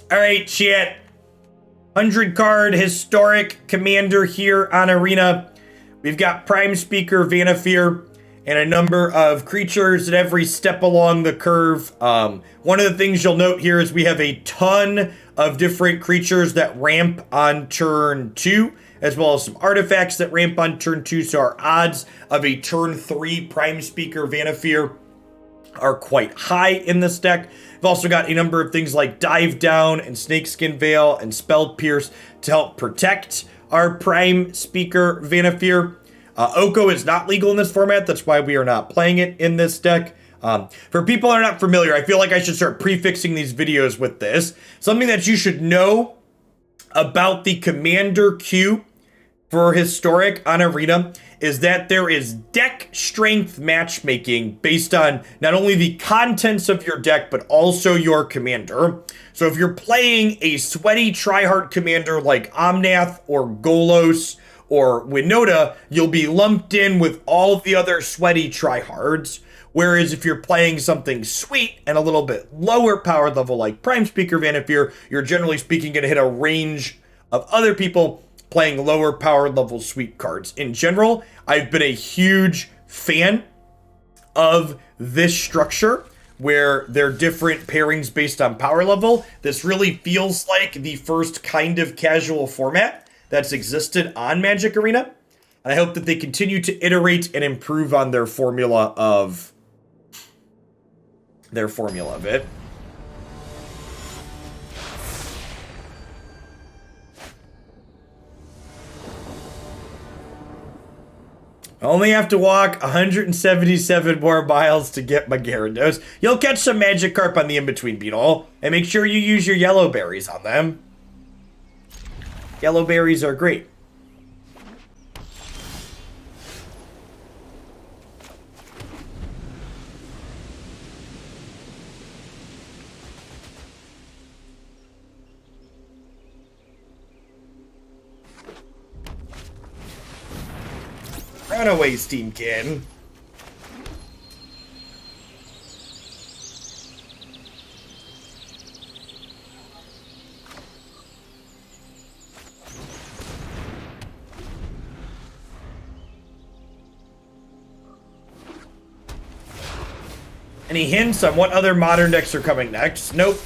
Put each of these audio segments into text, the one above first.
All right, chat. 100 card historic commander here on Arena. We've got Prime Speaker Vannifar and a number of creatures at every step along the curve. One of the things you'll note here is we have a ton of different creatures that ramp on turn 2, as well as some artifacts that ramp on turn 2. So our odds of a turn 3 Prime Speaker Vannifar are quite high in this deck. We've also got a number of things like Dive Down and Snakeskin Veil and Spell Pierce to help protect our Prime Speaker Vannifar. Oko is not legal in this format. That's why we are not playing it in this deck. For people that are not familiar, I feel like I should start prefixing these videos with this. Something that you should know about the Commander queue for Historic on Arena is that there is deck strength matchmaking based on not only the contents of your deck, but also your commander. So if you're playing a sweaty tryhard commander like Omnath or Golos or Winota, you'll be lumped in with all of the other sweaty tryhards. Whereas if you're playing something sweet and a little bit lower power level like Prime Speaker Vannifar, you're generally speaking going to hit a range of other people playing lower power level sweep cards. In general, I've been a huge fan of this structure where they're different pairings based on power level. This really feels like the first kind of casual format that's existed on Magic Arena. And I hope that they continue to iterate and improve on their formula of it. I only have to walk 177 more miles to get my Gyarados. You'll catch some Magikarp on the in-between, Beetle. And make sure you use your yellow berries on them. Yellow berries are great. Run away, Steamkin. Any hints on what other modern decks are coming next? Nope.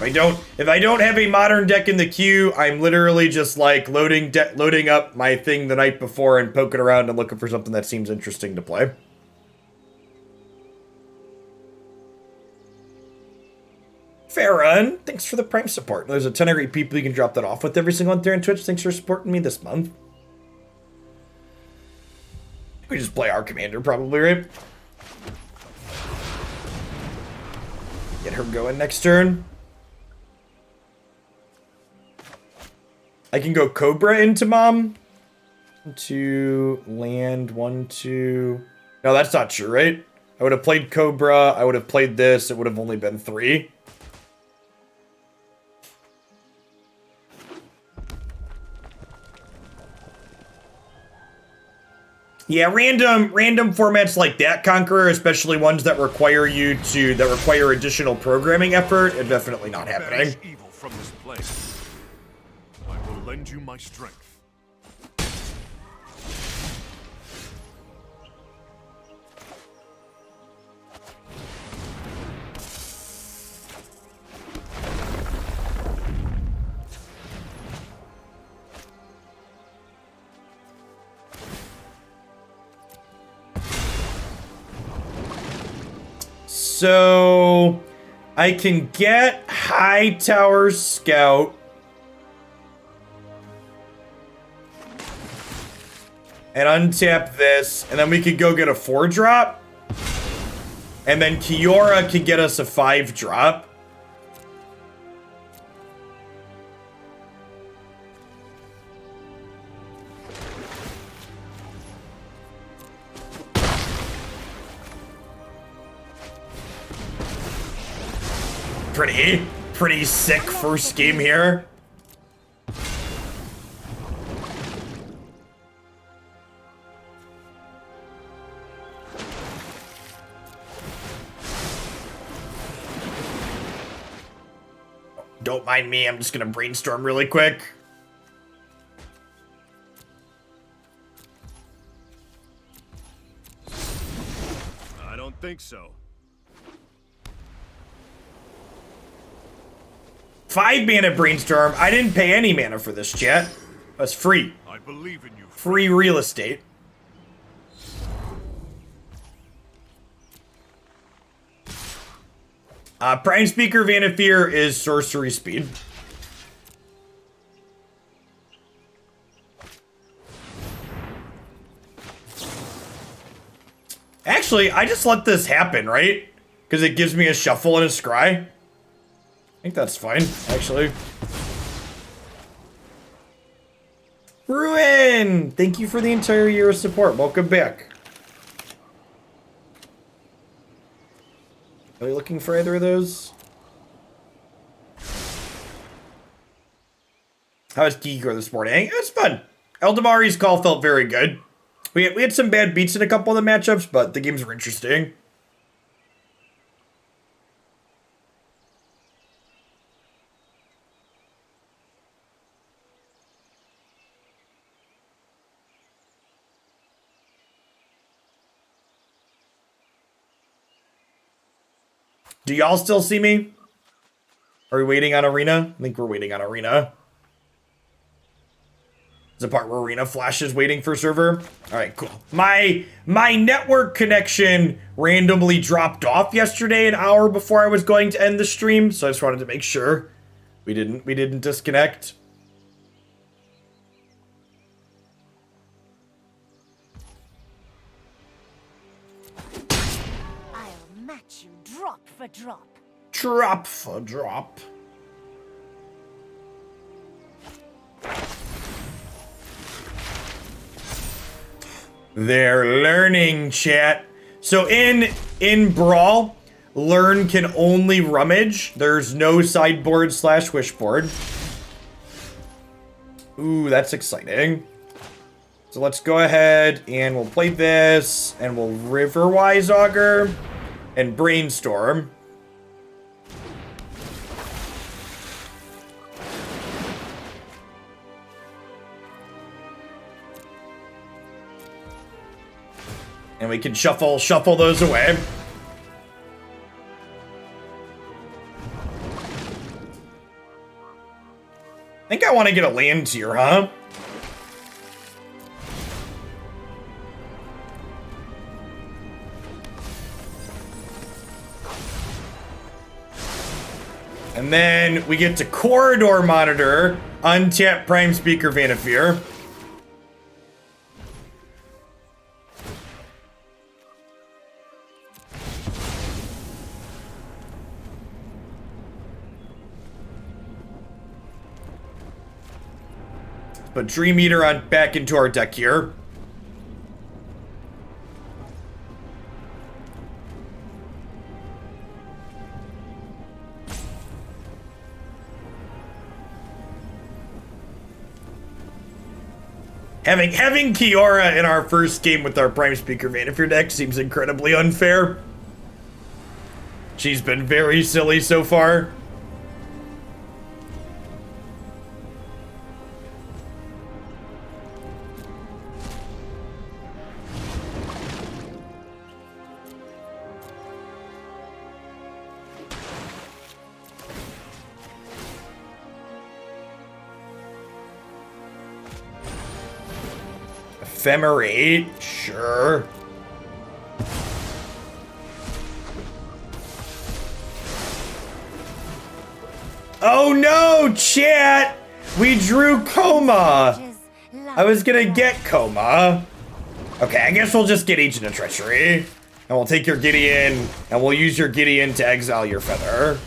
If I don't have a modern deck in the queue, I'm literally just like loading up my thing the night before and poking around and looking for something that seems interesting to play. Farron, thanks for the Prime support. There's a ton of great people you can drop that off with every single month there on Twitch. Thanks for supporting me this month. We just play our commander probably, right? Get her going next turn. I can go Cobra into Mom. 1, 2, land, 1, 2. No, that's not true, right? I would have played Cobra. I would have played this. It would have only been 3. Yeah, random formats like that, Conqueror, especially ones that require additional programming effort, are definitely not happening. Evil from this place. I will lend you my strength. So I can get Hightower Scout. And untap this, and then we could go get a 4-drop. And then Kiora could get us a 5-drop. Pretty sick first game here. Don't mind me, I'm just gonna brainstorm really quick. I don't think so. 5 mana brainstorm. I didn't pay any mana for this, chat. That's free. I believe in you. Free real estate. Prime Speaker Vannifar is sorcery speed. Actually, I just let this happen, right? Because it gives me a shuffle and a scry. I think that's fine, actually. Ruin! Thank you for the entire year of support. Welcome back. Are you looking for either of those? How was Kiora this morning? It was fun. Eldamari's call felt very good. We had some bad beats in a couple of the matchups, but the games were interesting. Do y'all still see me? Are we waiting on Arena? I think we're waiting on Arena. The part where Arena flashes waiting for server. All right, cool. My network connection randomly dropped off yesterday an hour before I was going to end the stream, so I just wanted to make sure we didn't disconnect. I'll match you drop for drop. Drop for drop. They're learning, chat. So in Brawl, learn can only rummage. There's no sideboard / wishboard. Ooh, that's exciting. So let's go ahead and we'll play this and we'll Riverwise Augur and Brainstorm. And we can shuffle those away. I think I want to get a land here, huh? And then we get to Corridor Monitor, untap Prime Speaker Vannifar. Put Dream Eater on back into our deck here. Having Kiora in our first game with our Prime Speaker Vannifar deck seems incredibly unfair. She's been very silly so far. Ephemerate, sure. Oh no, chat! We drew Coma! I was gonna get Coma. Okay, I guess we'll just get Agent of Treachery. And we'll take your Gideon, and we'll use your Gideon to exile your Feather.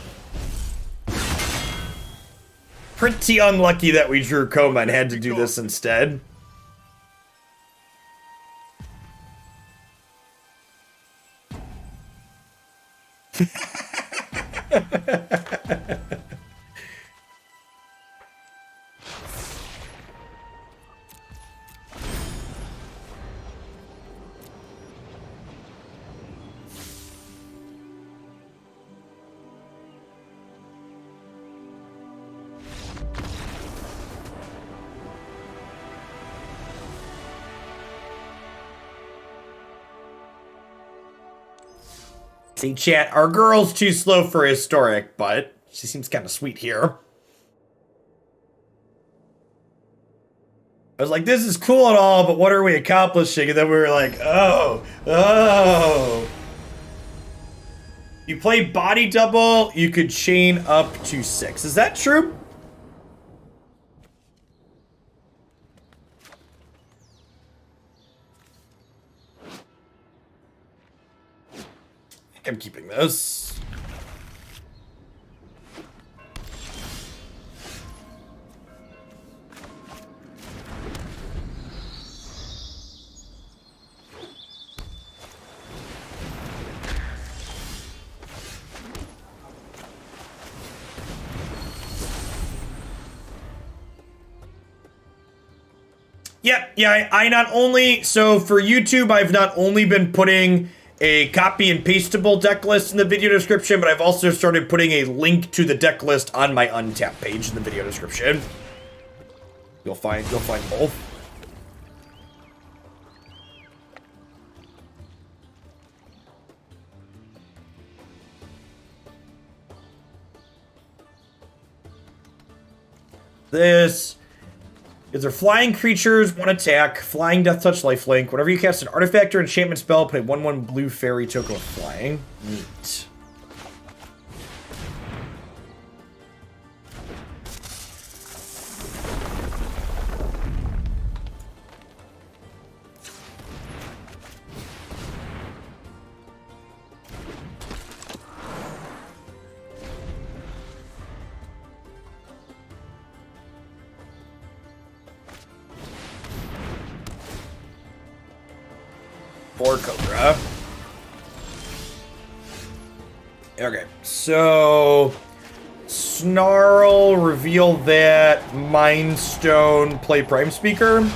Pretty unlucky that we drew Coma and had to do this instead. See, chat, our girl's too slow for historic, but she seems kind of sweet here. I was like, this is cool and all, but what are we accomplishing? And then we were like, oh. You play body double, you could chain up to 6. Is that true? I think I'm keeping this. Yeah, I not only, so for YouTube, I've not only been putting a copy and pastable deck list in the video description, but I've also started putting a link to the deck list on my Untap page in the video description. You'll find both. This. Is there flying creatures, 1 attack, flying death touch lifelink. Whenever you cast an artifact or enchantment spell, play 1/1 blue fairy token with flying. Neat. For Cobra. Okay, so Snarl, reveal that, Mind Stone, play Prime Speaker.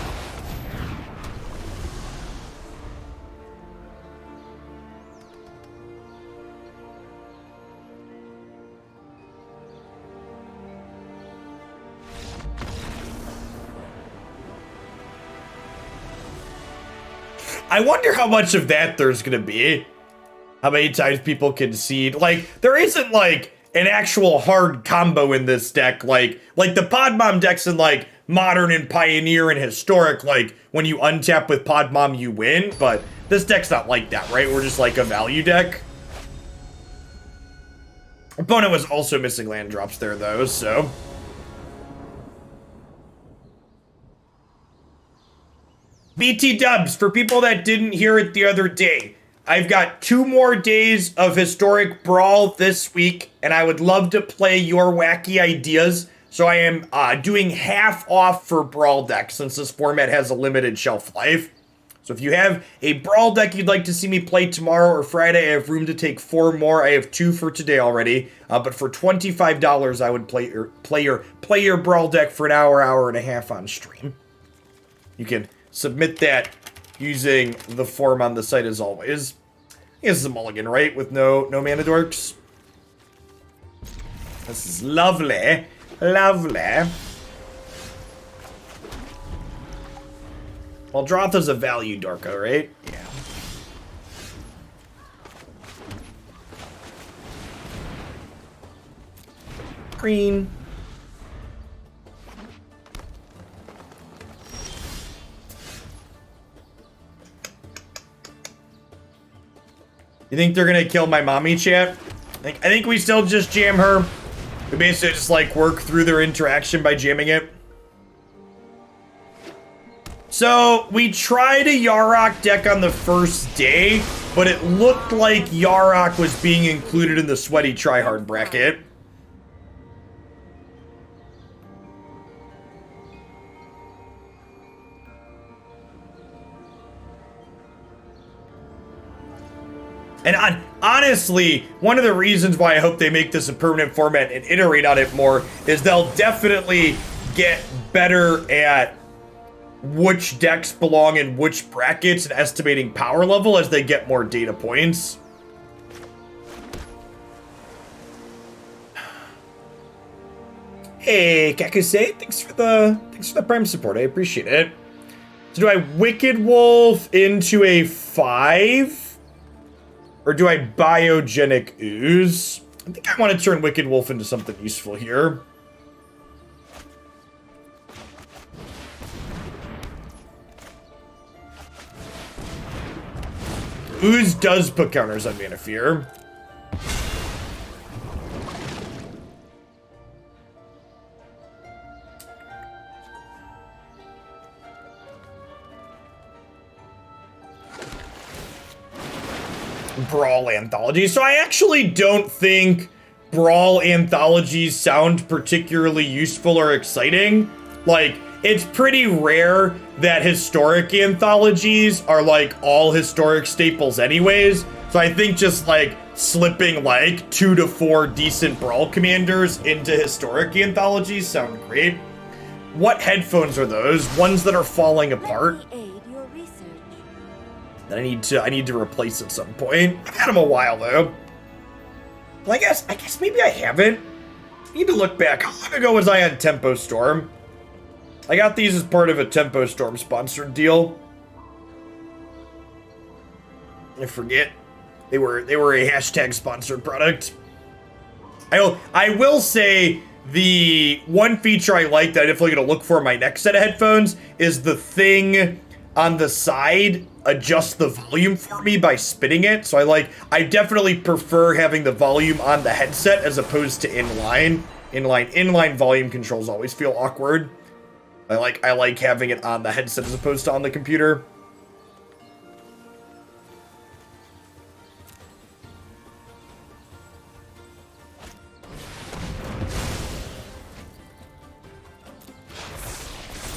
I wonder how much of that there's gonna be. How many times people concede. Like, there isn't, like, an actual hard combo in this deck. Like the Pod Mom decks in, like, Modern and Pioneer and Historic, like, when you untap with Pod Mom, you win. But this deck's not like that, right? We're just, like, a value deck. Opponent was also missing land drops there, though, so... BT dubs, for people that didn't hear it the other day, I've got 2 more days of Historic Brawl this week, and I would love to play your wacky ideas. So I am doing half off for Brawl decks, since this format has a limited shelf life. So if you have a Brawl deck you'd like to see me play tomorrow or Friday, I have room to take 4 more. I have 2 for today already. But for $25, I would play your Brawl deck for an hour and a half on stream. You can submit that using the form on the site as always. This is a mulligan, right? With no mana dorks. This is lovely. Lovely. Well, Drotha's a value Dorko, right? Yeah. Green. You think they're gonna kill my mommy, chat? I think we still just jam her. We basically just like work through their interaction by jamming it. So we tried a Yarok deck on the first day, but it looked like Yarok was being included in the sweaty tryhard bracket. And honestly, one of the reasons why I hope they make this a permanent format and iterate on it more is they'll definitely get better at which decks belong in which brackets and estimating power level as they get more data points. Hey, Kakuse, thanks for the Prime support. I appreciate it. So do I Wicked Wolf into a 5? Or do I Biogenic Ooze? I think I want to turn Wicked Wolf into something useful here. Ooze does put counters on Vannifar. Brawl anthologies. So I actually don't think Brawl anthologies sound particularly useful or exciting. Like, it's pretty rare that historic anthologies are like all historic staples anyways. So I think just like slipping like 2 to 4 decent Brawl commanders into historic anthologies sound great. What headphones are those? Ones that are falling apart? That I need to replace at some point. I've had them a while though. Well, I guess maybe I haven't. I need to look back. How long ago was I on Tempo Storm? I got these as part of a Tempo Storm sponsored deal. I forget. They were a hashtag sponsored product. I will say the one feature I like that I'm definitely gonna look for in my next set of headphones is the thing on the side adjust the volume for me by spinning it. So I definitely prefer having the volume on the headset as opposed to inline. Inline volume controls always feel awkward. I like having it on the headset as opposed to on the computer.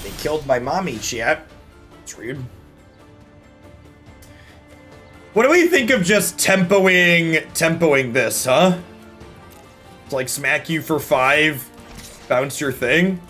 They killed my mommy, chat. It's rude. What do we think of just tempoing this, huh? It's like smack you for 5, bounce your thing.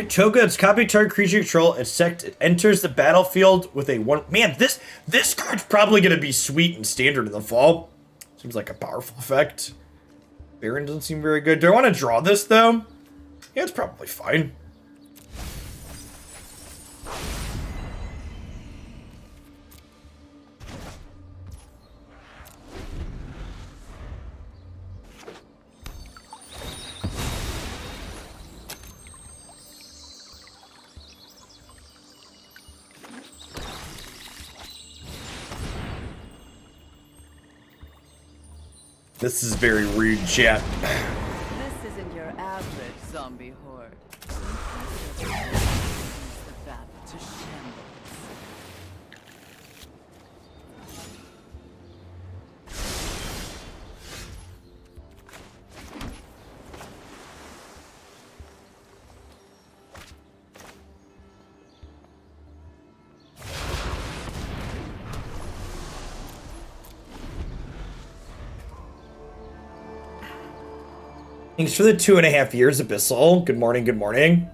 Toga, it's copy target creature control, it enters the battlefield with a 1. Man, this card's probably gonna be sweet and standard in the fall. Seems like a powerful effect. Baron doesn't seem very good. Do I want to draw this though? Yeah, it's probably fine. This is very rude, chat. This isn't your average zombie horde. The battle to shambles. Thanks for the 2.5 years, Abyssal. Good morning, good morning.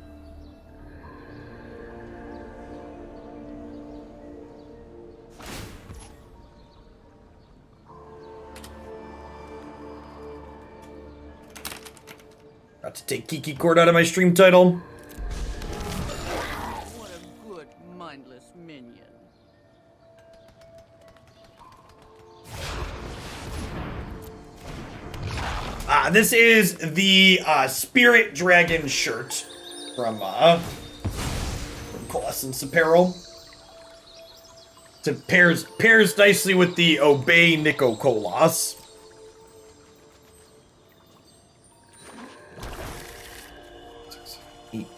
About to take Kiki Court out of my stream title. What a good, mindless minion. This is the Spirit Dragon shirt from Coalescence Apparel. It pairs nicely with the Obey Nico Colas.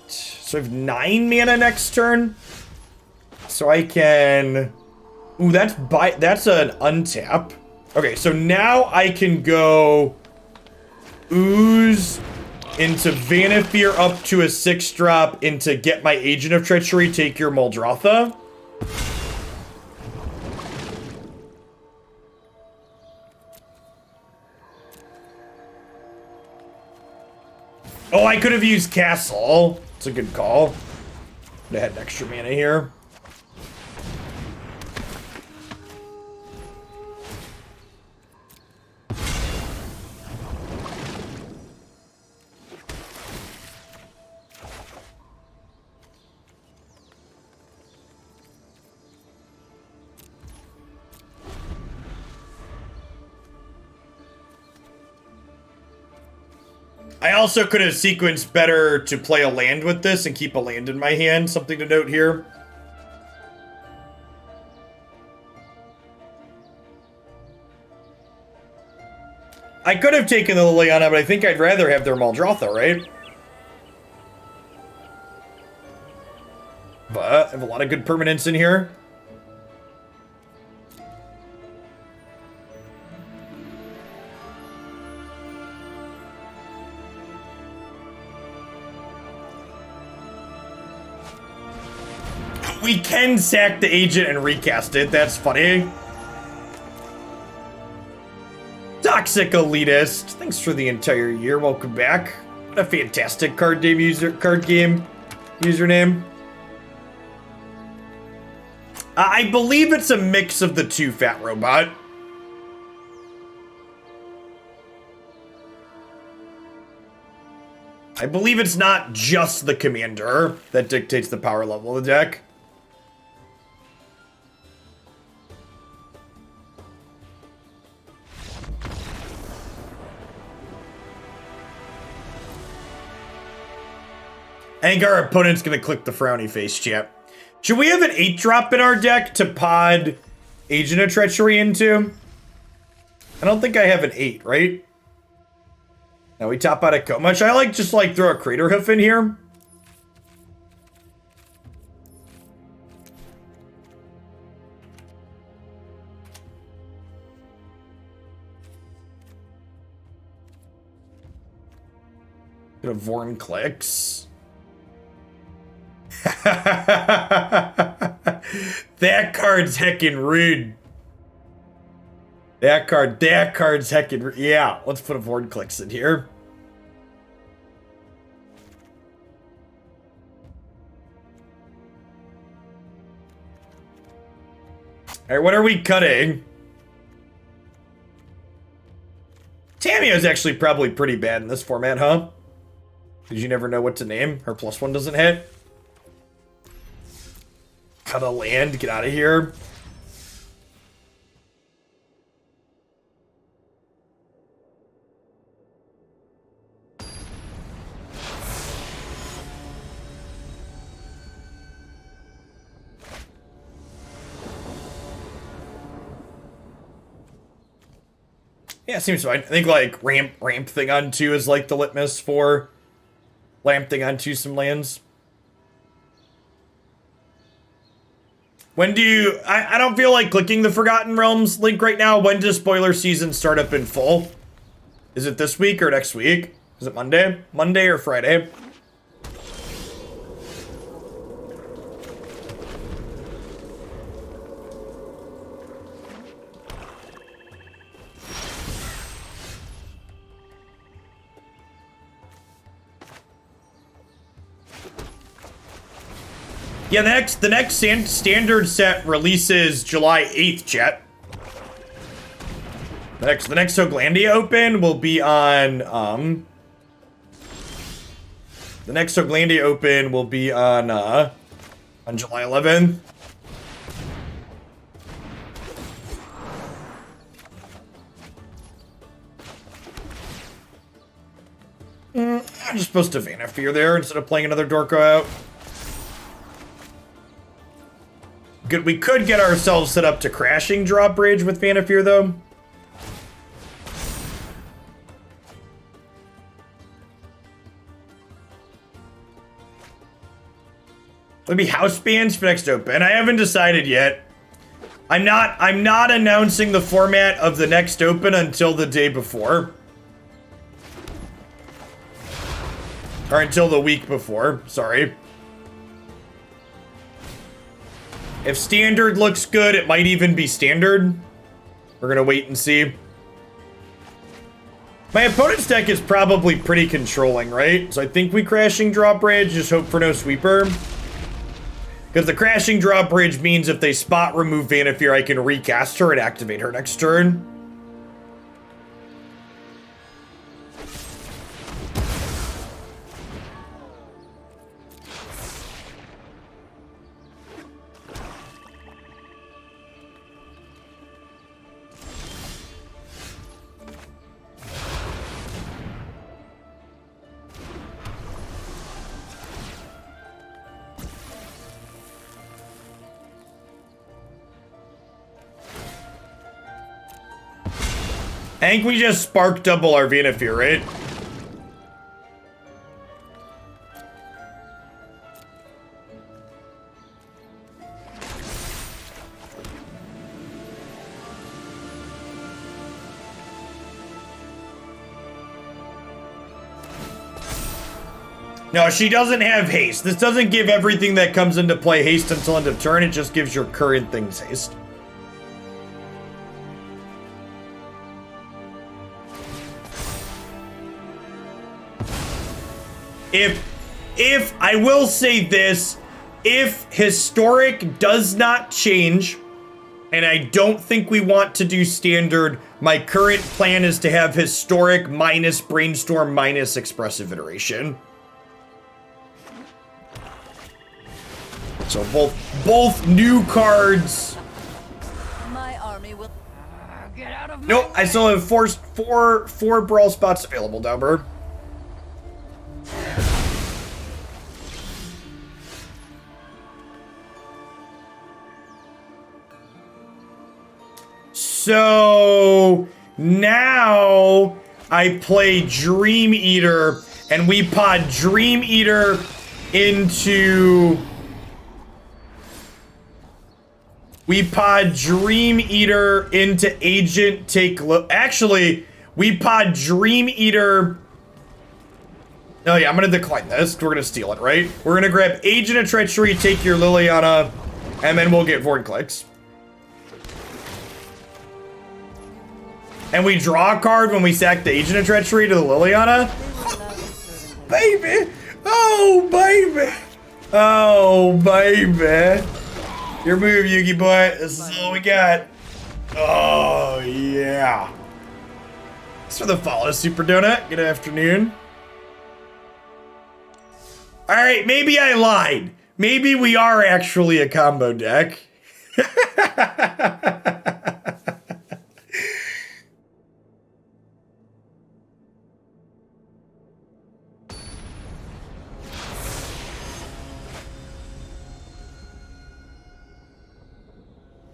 So I have 9 mana next turn. So I can... Ooh, that's an untap. Okay, so now I can go... Ooze into Vannifar up to a 6-drop into get my Agent of Treachery, take your Muldrotha. Oh, I could have used Castle. It's a good call. Could have had extra mana here. I also could have sequenced better to play a land with this and keep a land in my hand. Something to note here. I could have taken the Liliana, but I think I'd rather have their Maldrotha, right? But I have a lot of good permanents in here. We can sack the agent and recast it. That's funny. Toxic Elitist. Thanks for the entire year. Welcome back. What a fantastic card game username. I believe it's a mix of the two, Fat Robot. I believe it's not just the commander that dictates the power level of the deck. I think our opponent's gonna click the frowny face, chat. Should we have an 8-drop in our deck to pod Agent of Treachery into? I don't think I have an 8, right? Now we top out a Coma. Should I just throw a Crater Hoof in here? Get a Vorinclex. That card's heckin' rude. That card's heckin' rude. Yeah, let's put a Vorinclex in here. Alright, what are we cutting? Tamiyo's actually probably pretty bad in this format, huh? Because you never know what to name. Her +1 doesn't hit. Cut a land, get out of here. Yeah, seems fine. I think ramp thing on 2 is the litmus for lamp thing on 2 some lands. When do you... I don't feel like clicking the Forgotten Realms link right now. When does spoiler season start up in full? Is it this week or next week? Is it Monday? Monday or Friday? Yeah, the next standard set releases July 8th, chat. The next Hoaglandia Open will be on the next Hoaglandia Open will be on July 11th. I'm just supposed to Vannifar there instead of playing another Dorko out. Good, we could get ourselves set up to crashing drawbridge with Vannifar though. Maybe house bands for next open. I haven't decided yet. I'm not announcing the format of the next open until the day before. Or until the week before, sorry. If standard looks good, it might even be standard. We're gonna wait and see. My opponent's deck is probably pretty controlling, right? So I think we crashing drawbridge, just hope for no sweeper. Because the crashing drawbridge means if they spot remove Vannifar, I can recast her and activate her next turn. I think we just spark double our Vannifar, right? No, she doesn't have haste. This doesn't give everything that comes into play haste until end of turn. It just gives your current things haste. If I will say this, if historic does not change, and I don't think we want to do standard, my current plan is to have historic minus brainstorm minus expressive iteration. So both new cards. My army will get out of Nope, I still have four brawl spots available, Dumber. So now I play Dream Eater, and we pod Dream Eater into... We pod Dream Eater into Agent Take... Actually, we pod Dream Eater... Oh yeah, I'm gonna decline this. We're gonna steal it, right? We're gonna grab Agent of Treachery, take your Liliana, and then we'll get Vorinclex. And we draw a card when we sack the Agent of Treachery to the Liliana. Baby! Oh, baby! Oh, baby! Your move, Yugi boy. This is all we got. Oh, yeah. Thanks for the follow, Super Donut. Good afternoon. Alright, maybe I lied. Maybe we are actually a combo deck.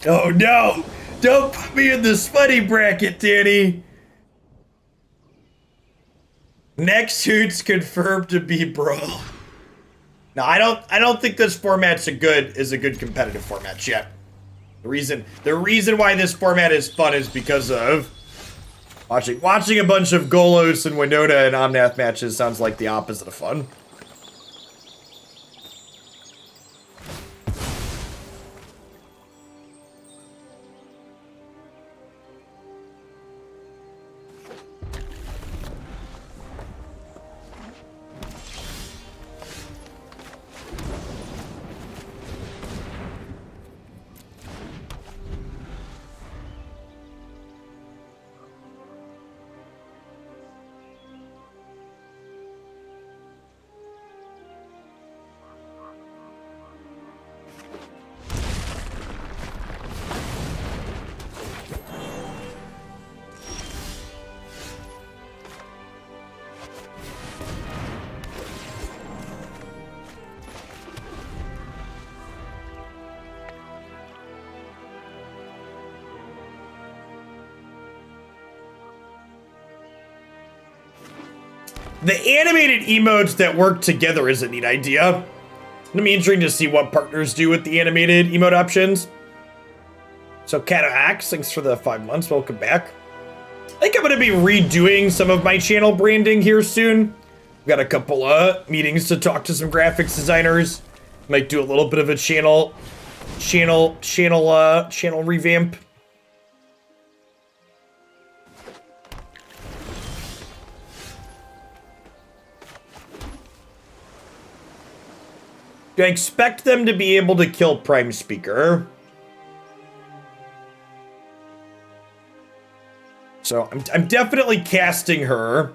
Oh no! Don't put me in the sweaty bracket, Danny! Next Hoots confirmed to be Brawl. No, I don't think this format's a good competitive format yet. The reason why this format is fun is because of watching a bunch of Golos and Winota and Omnath matches sounds like the opposite of fun. The animated emotes that work together is a neat idea. It'll be interesting to see what partners do with the animated emote options. So Kato Hacks, thanks for the 5 months. Welcome back. I think I'm going to be redoing some of my channel branding here soon. We've got a couple of meetings to talk to some graphics designers. Might do a little bit of a channel revamp. Do I expect them to be able to kill Prime Speaker? So I'm definitely casting her.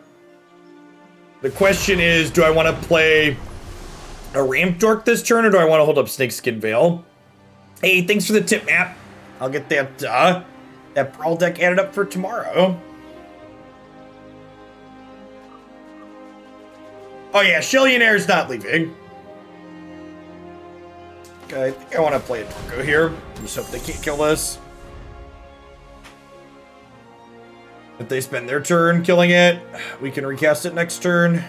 The question is, do I want to play a Ramp Dork this turn, or do I want to hold up Snakeskin Veil? Hey, thanks for the tip, Map. I'll get that Brawl deck added up for tomorrow. Oh yeah, Shillionaire's not leaving. Okay, I think I want to play a Dorko here. Just hope they can't kill this. If they spend their turn killing it, we can recast it next turn.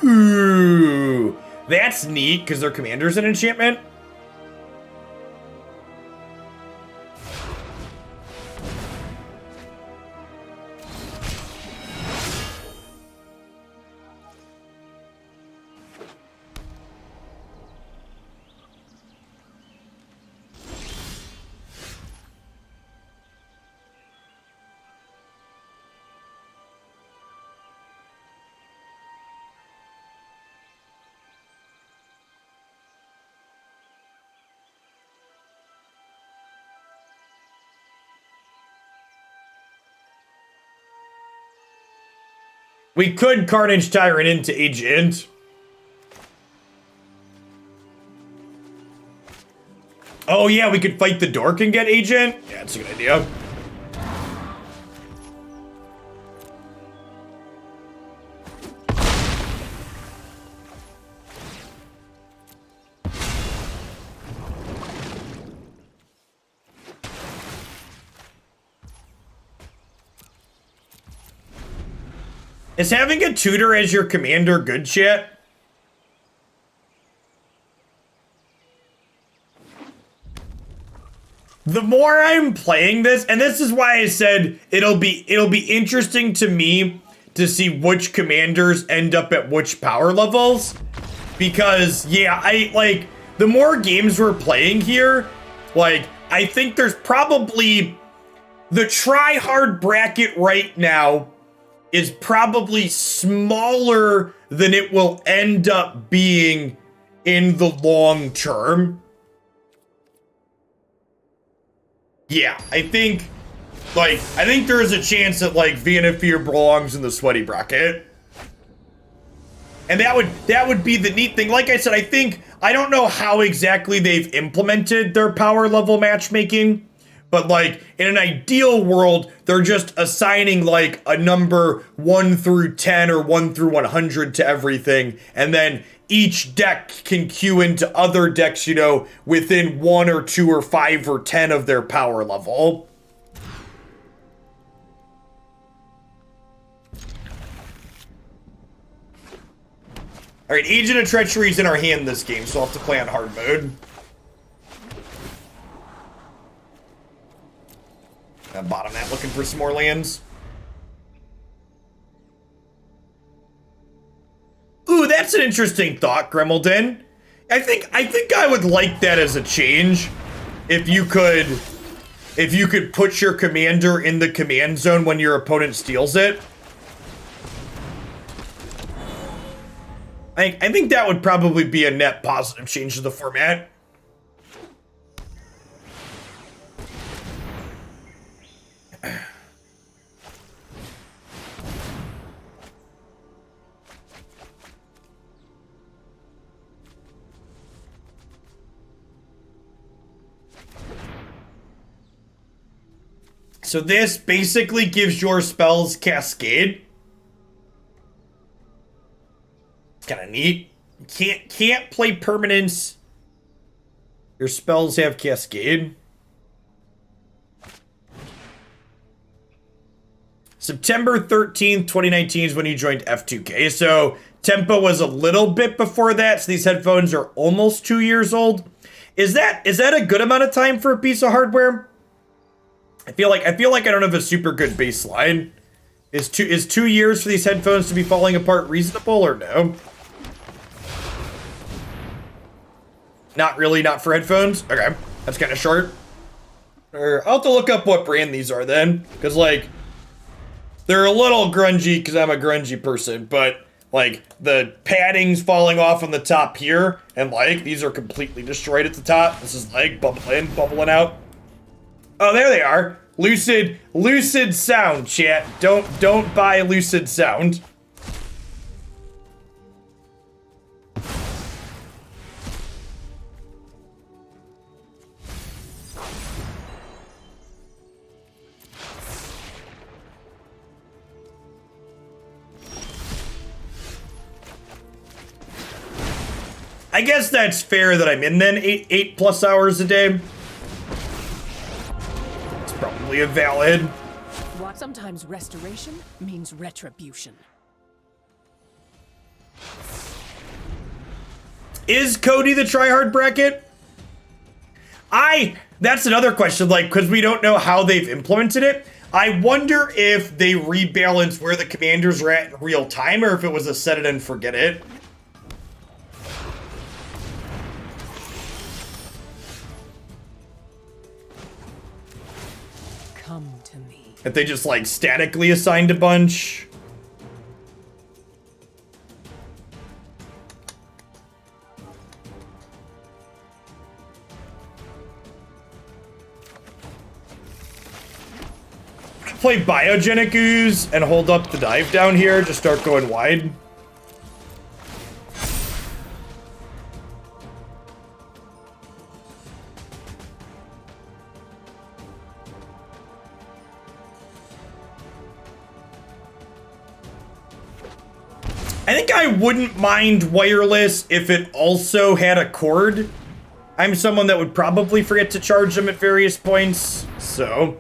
Ooh, that's neat because their commander's an enchantment. We could Carnage Tyrant into Agent. Oh yeah, we could fight the Dork and get Agent. Yeah, that's a good idea. Is having a tutor as your commander good shit? The more I'm playing this, and this is why I said it'll be interesting to me to see which commanders end up at which power levels. Because yeah, the more games we're playing here, I think there's probably the try-hard bracket right now is probably smaller than it will end up being in the long term. Yeah, I think there is a chance that Vannifar belongs in the sweaty bracket. And that would be the neat thing. Like I said, I don't know how exactly they've implemented their power level matchmaking. But in an ideal world, they're just assigning a number 1 through 10 or 1 through 100 to everything. And then each deck can queue into other decks, within 1 or 2 or 5 or 10 of their power level. All right, Agent of Treachery is in our hand this game, so I'll have to play on hard mode. Bottom that, looking for some more lands. Ooh, that's an interesting thought, Gremildin. I think I would like that as a change. If you could put your commander in the command zone when your opponent steals it. I think that would probably be a net positive change to the format. So this basically gives your spells Cascade. It's kind of neat. Can't play permanents. Your spells have Cascade. September 13th, 2019 is when you joined F2K. So Tempo was a little bit before that. So these headphones are almost 2 years old. Is that a good amount of time for a piece of hardware? I feel like I don't have a super good baseline. Is 2 years for these headphones to be falling apart reasonable or no? Not really, not for headphones? Okay, that's kind of short. I'll have to look up what brand these are then. Because, they're a little grungy because I'm a grungy person. But, the padding's falling off on the top here. And, these are completely destroyed at the top. This is, bubbling out. Oh, there they are. Lucid sound, chat. Don't buy lucid sound. I guess that's fair that I'm in then 8+ hours a day. It's probably probably a valid. Sometimes restoration means retribution. Is Cody the tryhard bracket? That's another question, like, because we don't know how they've implemented it. I wonder if they rebalance where the commanders are at in real time, or if it was a set it and forget it. Come to me. If they just, like, statically assigned a bunch. Play Biogenic Ooze and hold up the dive down here, just start going wide. I think I wouldn't mind wireless if it also had a cord. I'm someone that would probably forget to charge them at various points, so...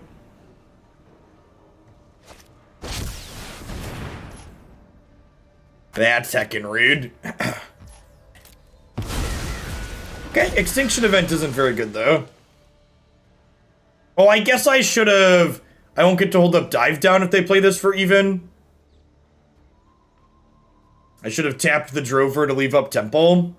That's heckin' rude. Okay, Extinction Event isn't very good, though. Oh, I guess I should have... I won't get to hold up Dive Down if they play this for even. I should have tapped the Drover to leave up Temple.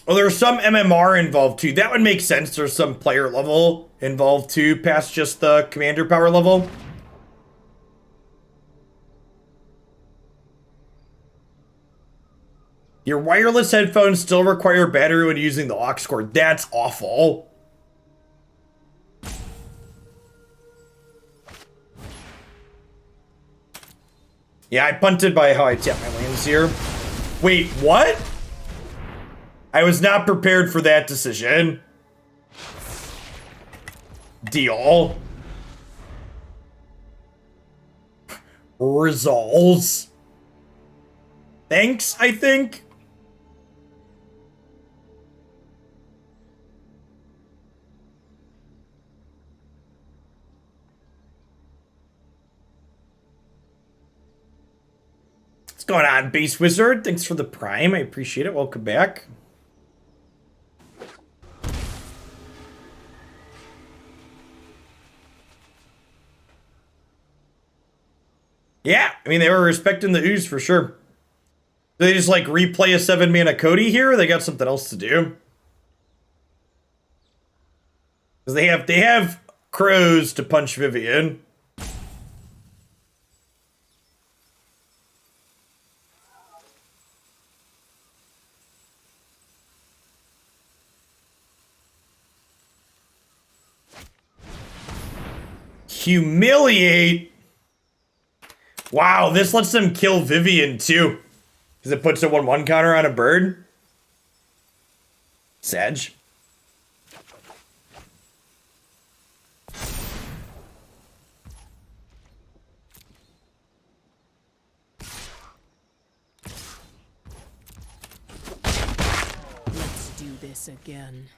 Well, there's some MMR involved too. That would make sense. There's some player level involved too, past just the commander power level. Your wireless headphones still require battery when using the aux cord. That's awful. Yeah, I punted by how I tap my lands here. Wait, what? I was not prepared for that decision. Deal. Resolves. Thanks, I think. What's going on, Base Wizard? Thanks for the Prime. I appreciate it. Welcome back. Yeah, I mean, they were respecting the ooze for sure. Do they just, like, replay a 7-mana Cody here, or they got something else to do? Because they have crows to punch Vivien. Humiliate. Wow, this lets them kill Vivien too. Because it puts a 1/1 counter on a bird. Sage. Let's do this again.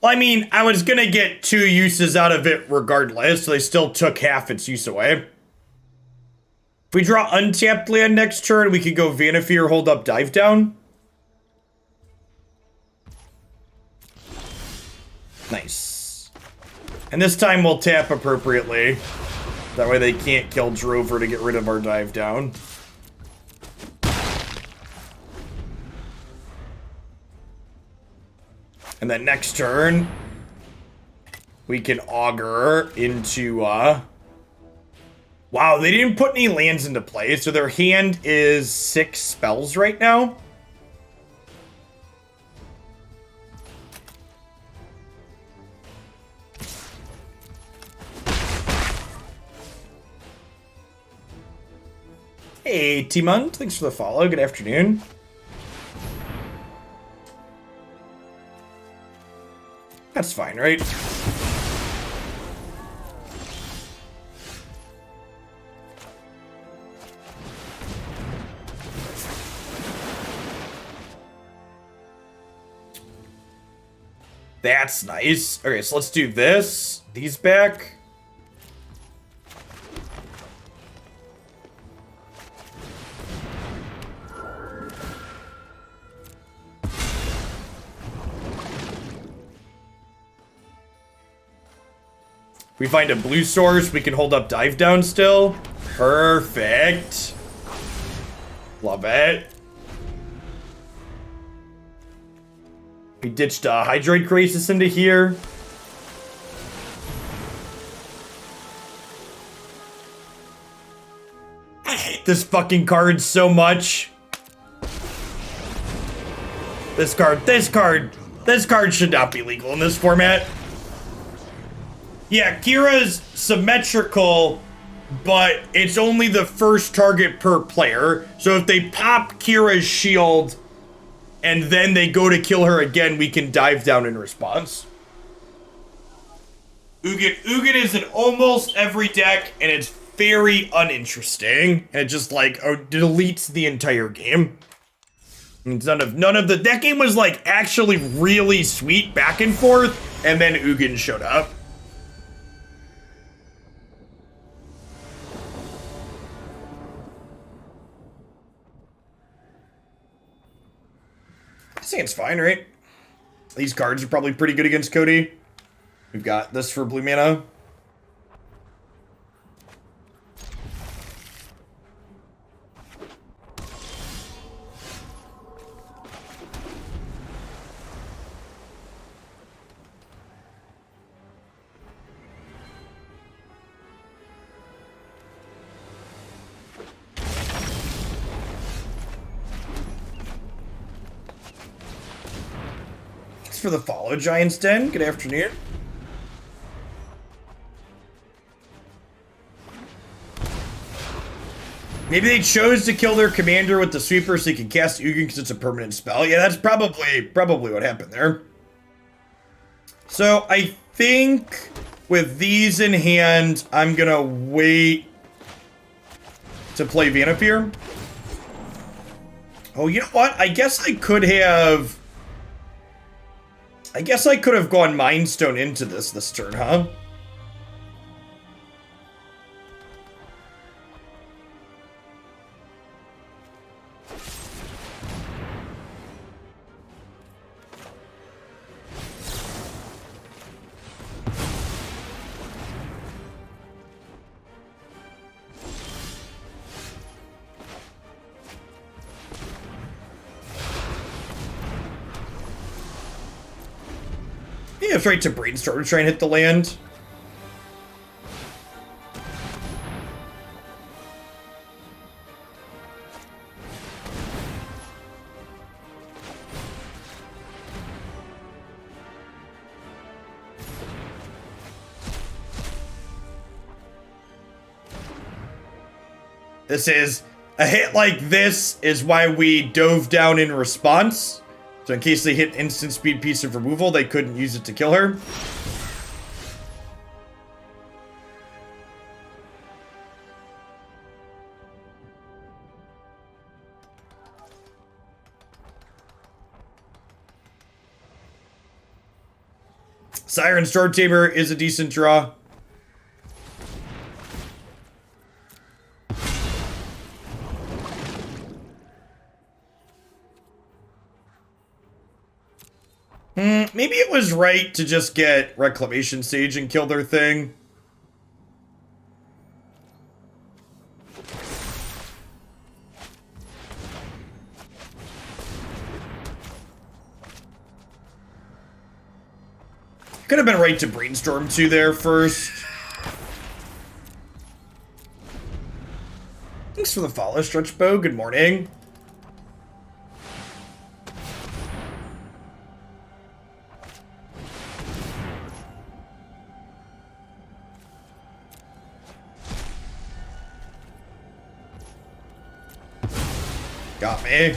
Well, I mean, I was gonna get 2 uses out of it regardless, so they still took half its use away. If we draw untapped land next turn, we could go Vannifar, hold up, dive down. Nice. And this time we'll tap appropriately. That way they can't kill Drover to get rid of our dive down. And then next turn, we can augur into, wow, they didn't put any lands into play, so their hand is 6 spells right now. Hey, Timon, thanks for the follow. Good afternoon. That's fine, right? That's nice. Okay, so let's do this. These back. We find a blue source, we can hold up dive down still. Perfect. Love it. We ditched Hydroid Krasis into here. I hate this fucking card so much. This card should not be legal in this format. Yeah, Kira's symmetrical, but it's only the first target per player. So if they pop Kira's shield and then they go to kill her again, we can dive down in response. Ugin is in almost every deck, and it's very uninteresting. And it just like deletes the entire game. None of the that game was like actually really sweet back and forth, and then Ugin showed up. I think it's fine, right? These cards are probably pretty good against Cody. We've got this for blue mana. For the follow, Giant's Den. Good afternoon. Maybe they chose to kill their commander with the sweeper so they can cast Ugin because it's a permanent spell. Yeah, that's probably what happened there. So I think with these in hand, I'm gonna wait to play Vannifar. Oh, you know what? I guess I could have gone Mind Stone into this turn, huh? Yeah, it's right to brainstorm to try and hit the land. This is a hit like this is why we dove down in response. So in case they hit instant speed piece of removal, they couldn't use it to kill her. Siren Stormtamer is a decent draw. Maybe it was right to just get Reclamation Sage and kill their thing. Could have been right to brainstorm too there first. Thanks for the follow, Stretchbow. Good morning. Got me.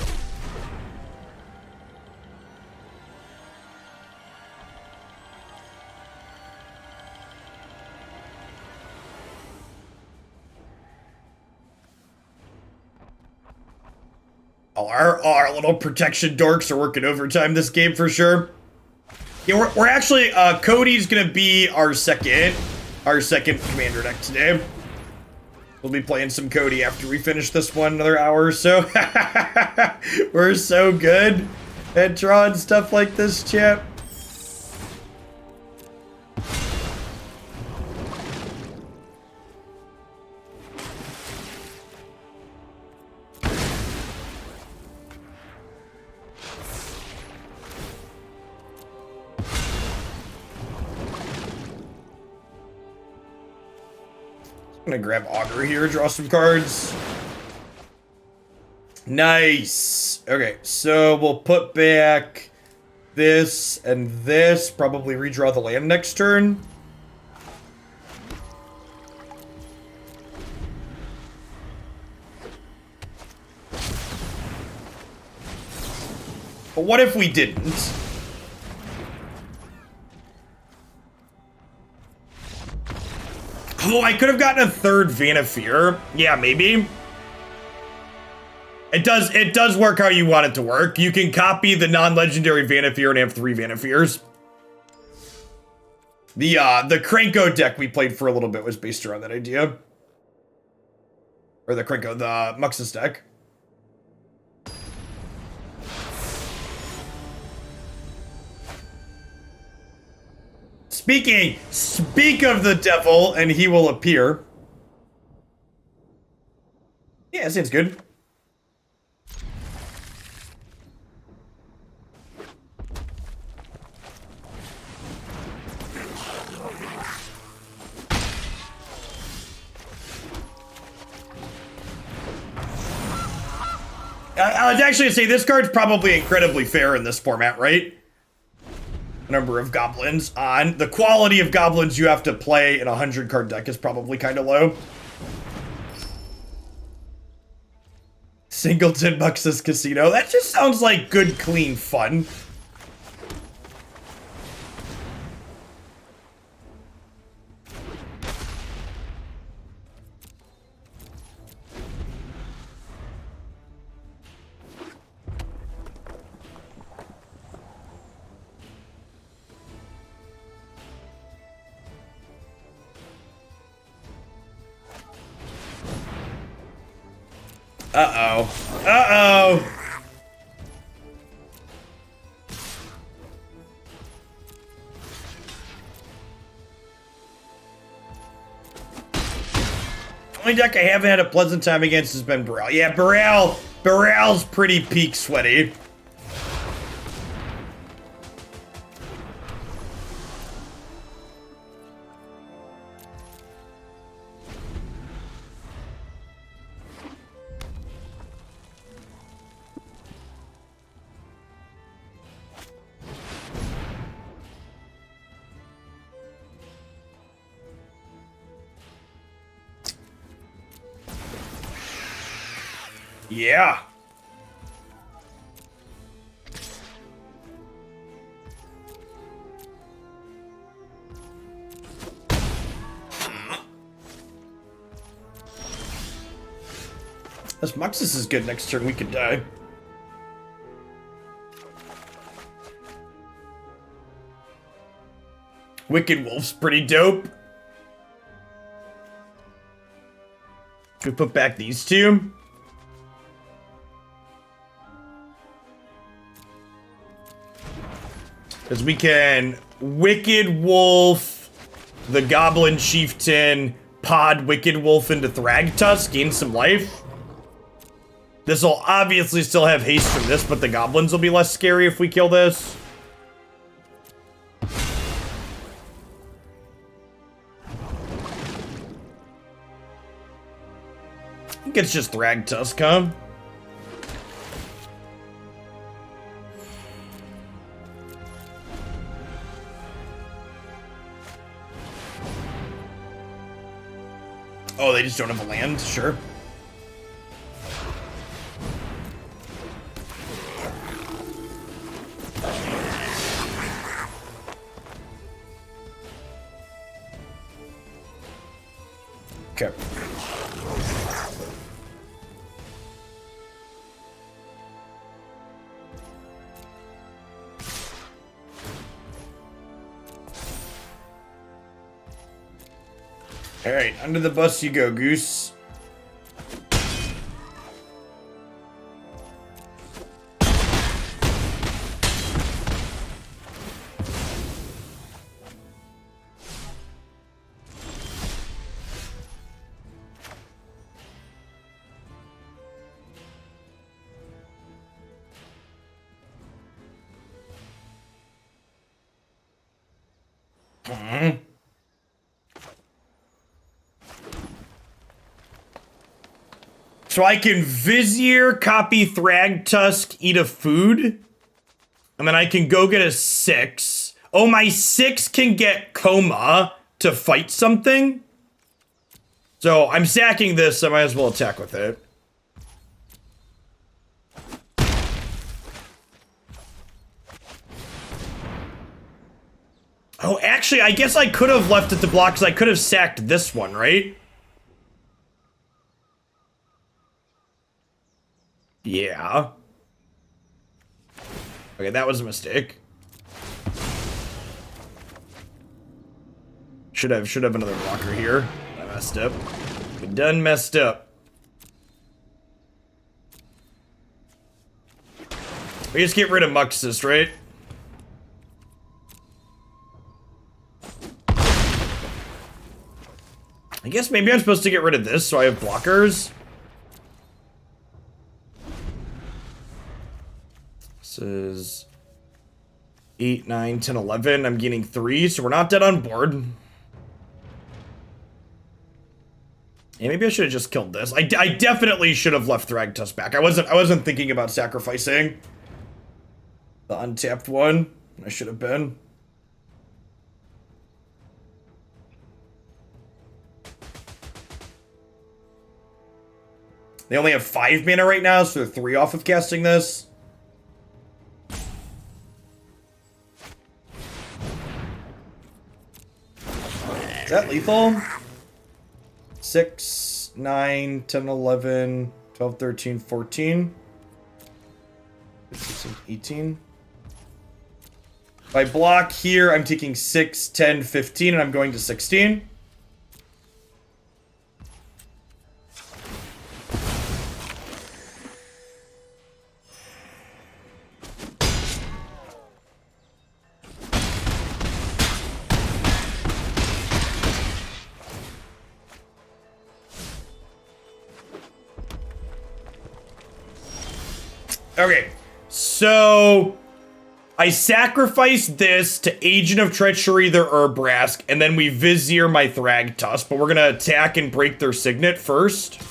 Our little protection dorks are working overtime this game for sure. Yeah, we're actually, Cody's gonna be our second commander deck today. We'll be playing some Cody after we finish this one, another hour or so. We're so good at drawing stuff like this, chat. I'm gonna grab Augur here, draw some cards. Nice. Okay, so we'll put back this and this. Probably redraw the land next turn. But what if we didn't? Oh, I could have gotten a third Vannifar. Yeah, maybe. It does work how you want it to work. You can copy the non-legendary Vannifar and have 3 Vannifars. The Krenko deck we played for a little bit was based around that idea. Or the Krenko, the Muxus deck. Speak of the devil, and he will appear. Yeah, that seems good. I was actually gonna say this card's probably incredibly fair in this format, right? Number of goblins on. The quality of goblins you have to play in a 100-card deck is probably kind of low. Singleton Muxus Casino. That just sounds like good, clean fun. Uh-oh. Uh-oh. Only deck I haven't had a pleasant time against has been Brawl. Yeah, Baral's pretty peak sweaty. Yeah. This Muxus is good next turn, we could die. Wicked Wolf's pretty dope. We put back these two. Because we can Wicked Wolf, the Goblin Chieftain, pod Wicked Wolf into Thragtusk, gain some life. This will obviously still have haste from this, but the goblins will be less scary if we kill this. I think it's just Thragtusk, huh? Oh, they just don't have a land? Sure. Okay. Alright, under the bus you go, Goose. So I can Vizier, copy Thragtusk, eat a food. And then I can go get a 6. Oh, my 6 can get Coma to fight something. So I'm sacking this, so I might as well attack with it. Oh, actually, I guess I could have left it to block because I could have sacked this one, right? Yeah. Okay, that was a mistake. Should have another blocker here. I messed up. We done messed up. We just get rid of Muxus, right? I guess maybe I'm supposed to get rid of this so I have blockers. This is 8, 9, 10, 11. I'm gaining 3, so we're not dead on board. Yeah, maybe I should have just killed this. I definitely should have left Thragtusk back. I wasn't thinking about sacrificing the untapped one. I should have been. They only have 5 mana right now, so they're 3 off of casting this. Is that lethal? 6, 9, 10, 11, 12, 13, 14. 15, 18. If I block here, I'm taking 6, 10, 15, and I'm going to 16. Okay, so I sacrifice this to Agent of Treachery, their Urbrask, and then we Vizier my Thragtusk, but we're gonna attack and break their Signet first.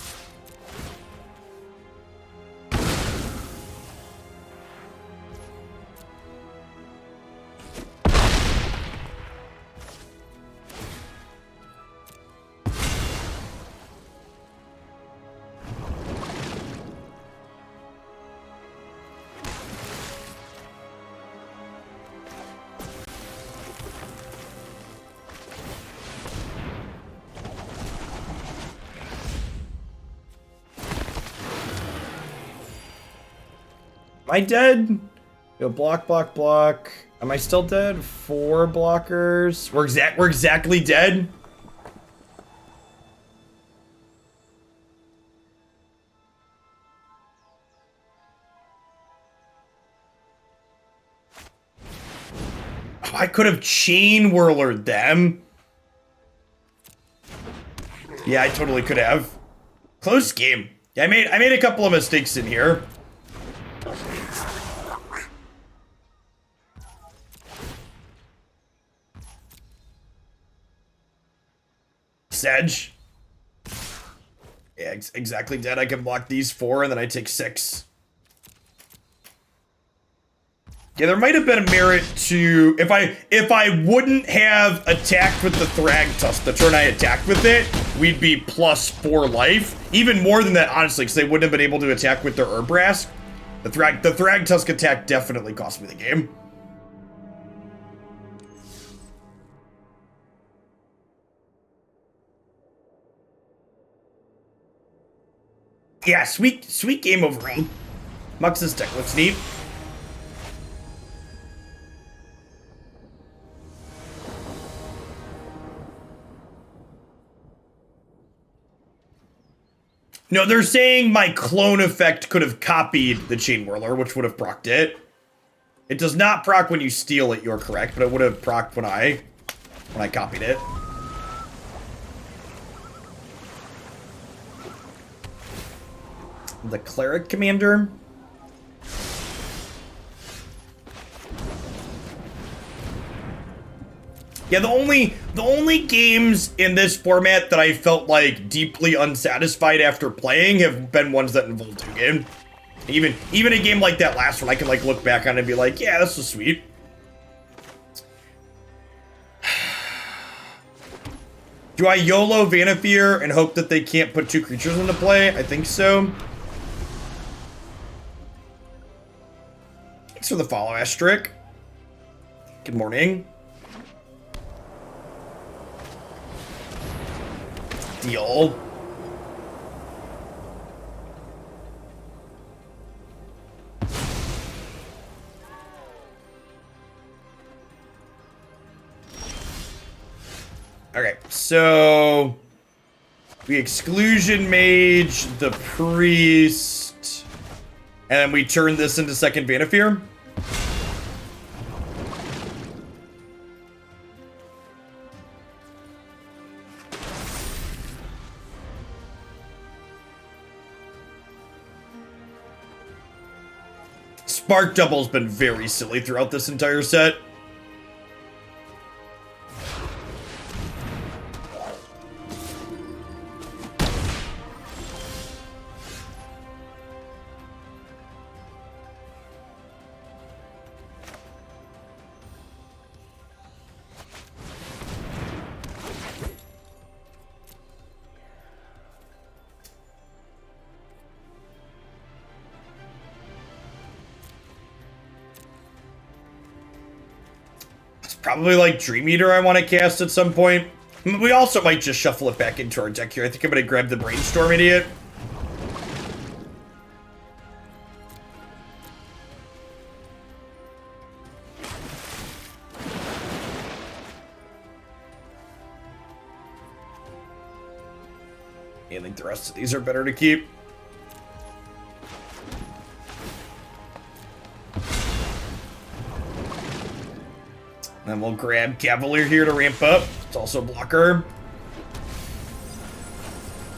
Am I dead? Yo, block, block, block. Am I still dead? 4 blockers. We're exactly dead. Oh, I could have chain whirlered them. Yeah, I totally could have. Close game. Yeah, I made a couple of mistakes in here. Sedge. Yeah, exactly dead. I can block these 4 and then I take 6. Yeah, there might have been a merit to if I wouldn't have attacked with the Thragtusk the turn I attacked with it, we'd be +4 life. Even more than that, honestly, because they wouldn't have been able to attack with their Urbrask. The Thragtusk attack definitely cost me the game. Yeah, sweet game overall. Mux's deck looks neat. No, they're saying my clone effect could have copied the Chain Whirler, which would have procced it. It does not proc when you steal it, you're correct, but it would have procced when I copied it. The Cleric Commander. Yeah, the only games in this format that I felt like deeply unsatisfied after playing have been ones that involve 2-game. Even a game like that last one, I can like look back on and be like, yeah, this was sweet. Do I YOLO Vannifar and hope that they can't put 2 creatures into play? I think so. Thanks for the follow, Astric. Good morning. Deal. Okay, so we Exclusion Mage, the Priest, and then we turn this into second Vannifar. Spark Double's been very silly throughout this entire set. Probably like Dream Eater I want to cast at some point. We also might just shuffle it back into our deck here. I think I'm going to grab the Brainstorm Idiot. I think the rest of these are better to keep. Then we'll grab Cavalier here to ramp up. It's also a blocker.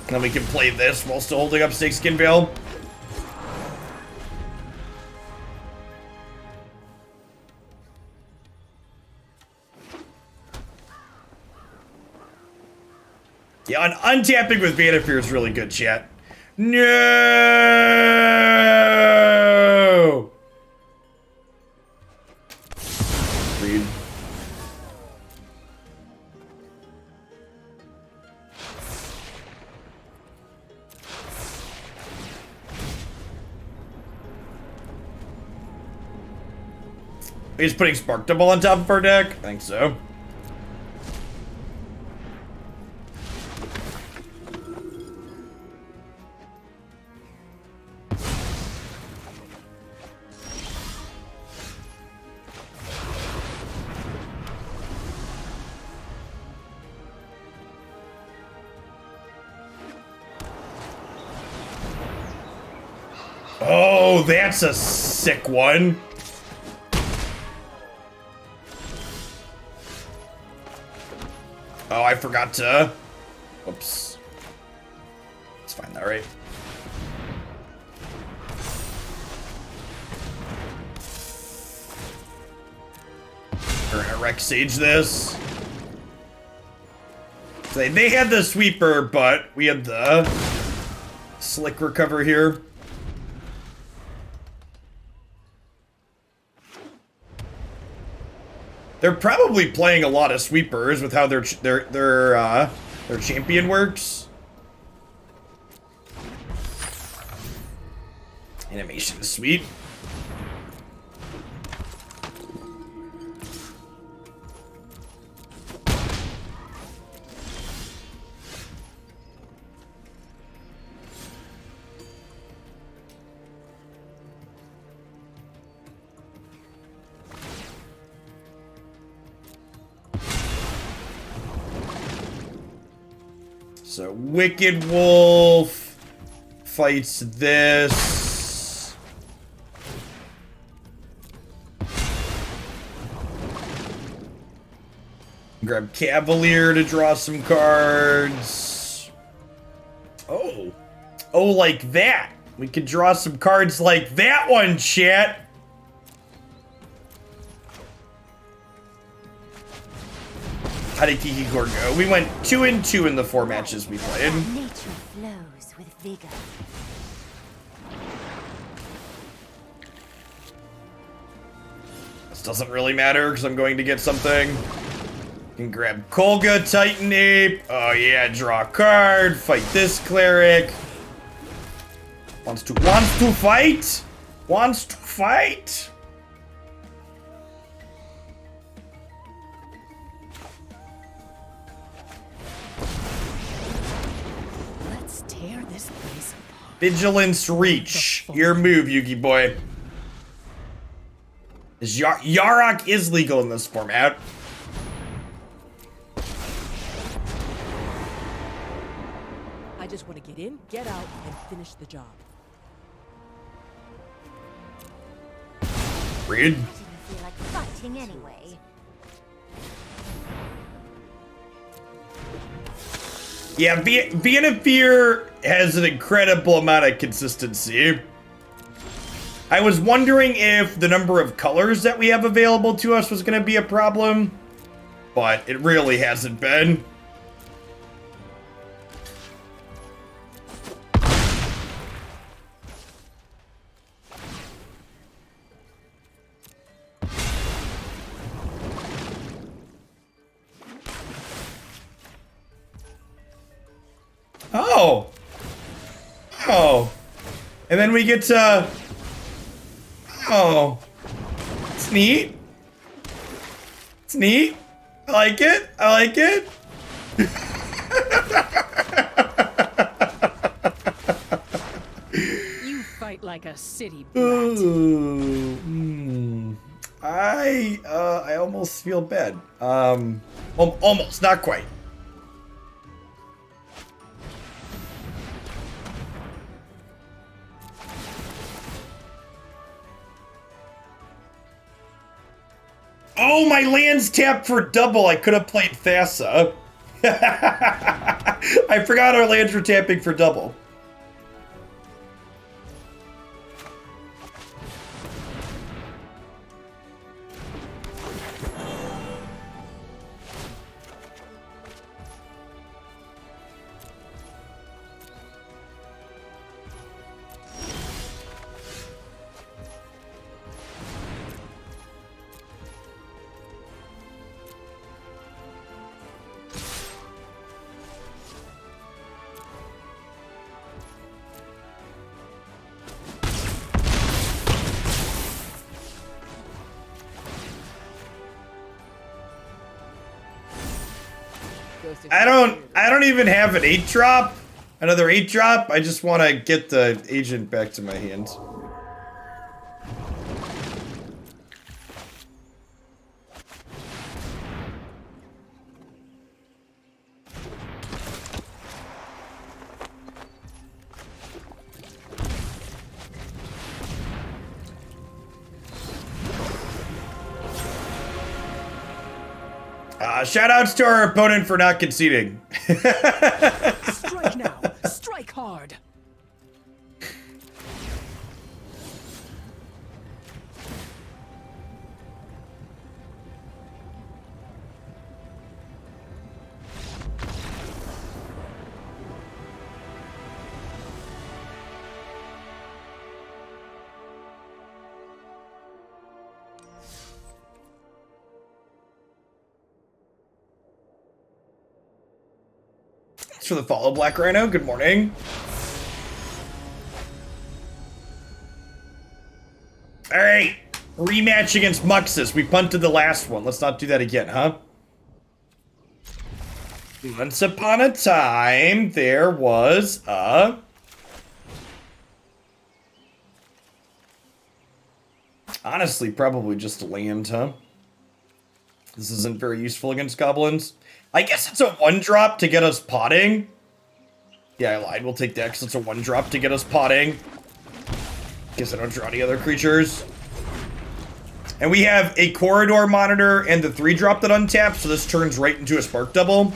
And then we can play this while still holding up Snakeskin Veil. Yeah, untapping with Vannifar is really good, chat. No! Read. He's putting Spark Double on top of our deck? I think so. Oh, that's a sick one. Oh, I forgot to... Whoops. Let's find that right. We're gonna Rec Sage this. They had the Sweeper, but we had the Slick Recover here. They're probably playing a lot of Sweepers with how their champion works. Animation is sweet. So, Wicked Wolf, fights this. Grab Cavalier to draw some cards. Oh. Oh, like that. We could draw some cards like that one, chat. How did Kiki go? We went 2-2 in the 4 matches we played. Nature flows with vigor. This doesn't really matter because I'm going to get something. Can grab Kolga, Titan Ape. Oh yeah, draw a card. Fight this cleric. Wants to fight. Wants to fight. Let's tear this place apart. Vigilance Reach. Your move, Yugi boy. Yarok is legal in this format. I just want to get in, get out, and finish the job. Read. I didn't feel like fighting anyway. Yeah, Vannifar has an incredible amount of consistency. I was wondering if the number of colors that we have available to us was going to be a problem, but it really hasn't been. Oh. Oh. And then we get to... Oh. It's neat. It's neat. I like it. I like it. You fight like a city brat. Ooh. I almost feel bad. Almost, not quite. Oh, my land's tapped for double. I could have played Thassa. I forgot our lands were tapping for double. I don't even have an 8-drop. Another 8-drop. I just want to get the agent back to my hand. Shoutouts to our opponent for not conceding. Strike now. Strike hard. For the follow, Black Rhino. Good morning. All right, rematch against Muxus. We punted the last one. Let's not do that again, huh? Once upon a time, there was a... Honestly, probably just a land, huh? This isn't very useful against goblins. I guess it's a 1-drop to get us potting. Yeah, I lied. We'll take that because it's a 1-drop to get us potting. Guess I don't draw any other creatures. And we have a Corridor Monitor and the 3-drop that untaps, so this turns right into a Spark Double.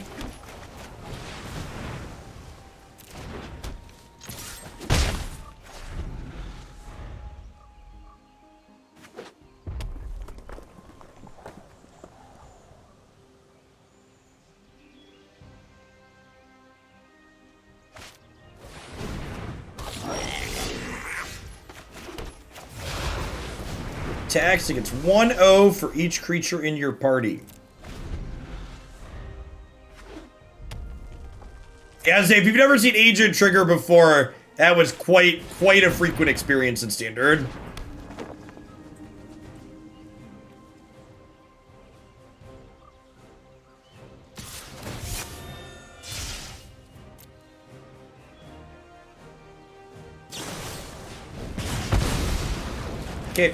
Attacks, it gets 1/0 for each creature in your party. As if you've never seen Agent trigger before, that was quite a frequent experience in Standard. Okay.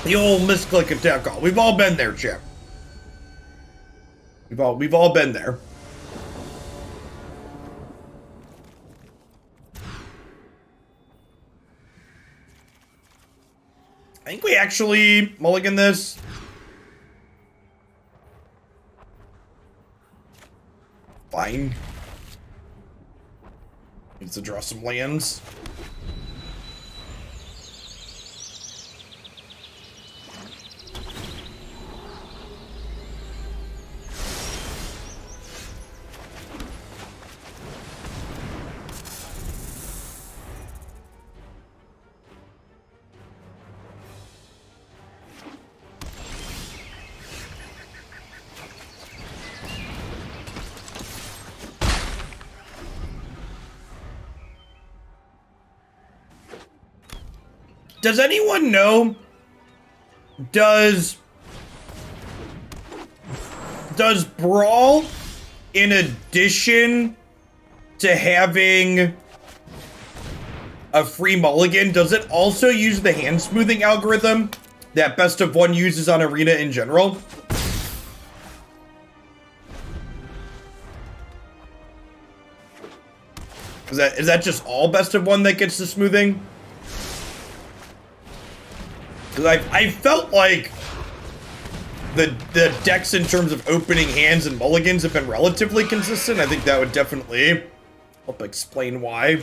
The old misclick attack call. We've all been there, Chip. We've all been there. I think we actually mulligan this. Fine. Needs to draw some lands. Does anyone know, does Brawl, in addition to having a free mulligan, does it also use the hand smoothing algorithm that Best of One uses on Arena in general? Is that just all Best of One that gets the smoothing? Because I felt like the decks in terms of opening hands and mulligans have been relatively consistent. I think that would definitely help explain why.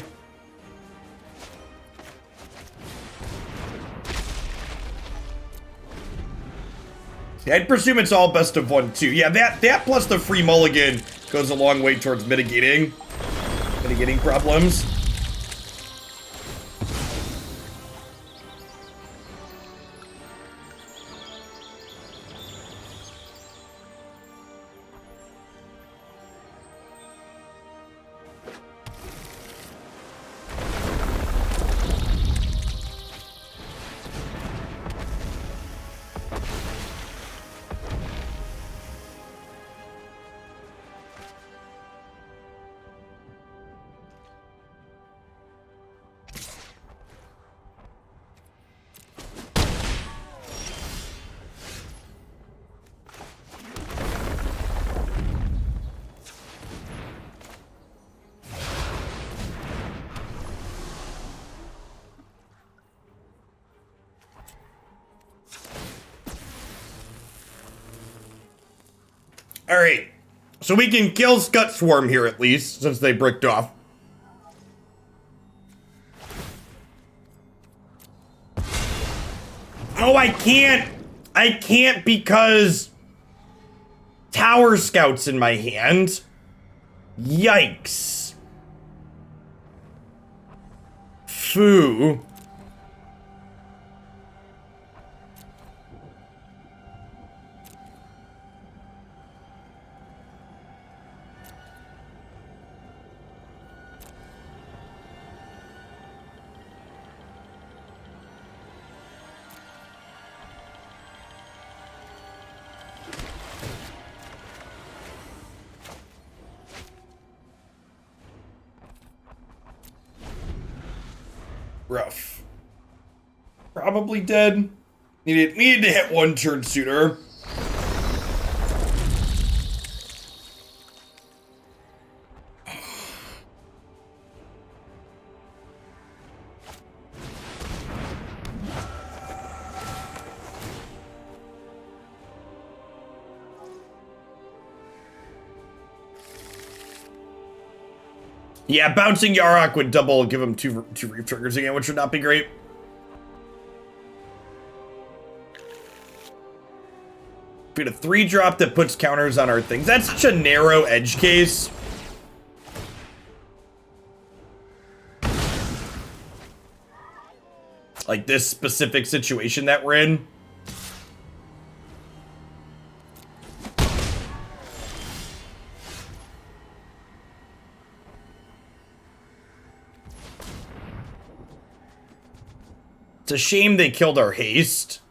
Yeah, I'd presume it's all Best of One too. Yeah, that plus the free mulligan goes a long way towards mitigating problems. Alright. So we can kill Scut Swarm here at least, since they bricked off. Oh, I can't. I can't because Tower Scout's in my hand. Yikes. Foo. Rough. Probably dead. Needed to hit one turn sooner. Yeah, bouncing Yarok would double, give him two reef triggers again, which would not be great. We had a 3-drop that puts counters on our things. That's such a narrow edge case. Like this specific situation that we're in. It's a shame they killed our haste.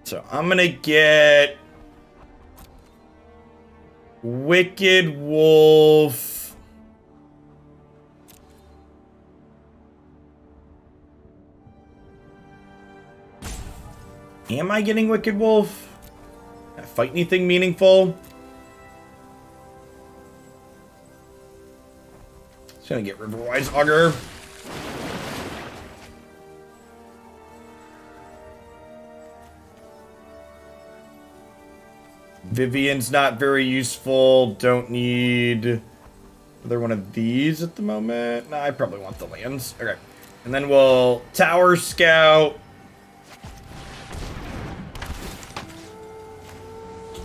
So I'm gonna get Wicked Wolf. Am I getting Wicked Wolf? Can I fight anything meaningful? Just gonna get Riverwise Augur. Vivien's not very useful. Don't need another one of these at the moment. Nah, I probably want the lands. Okay. And then we'll Tower Scout.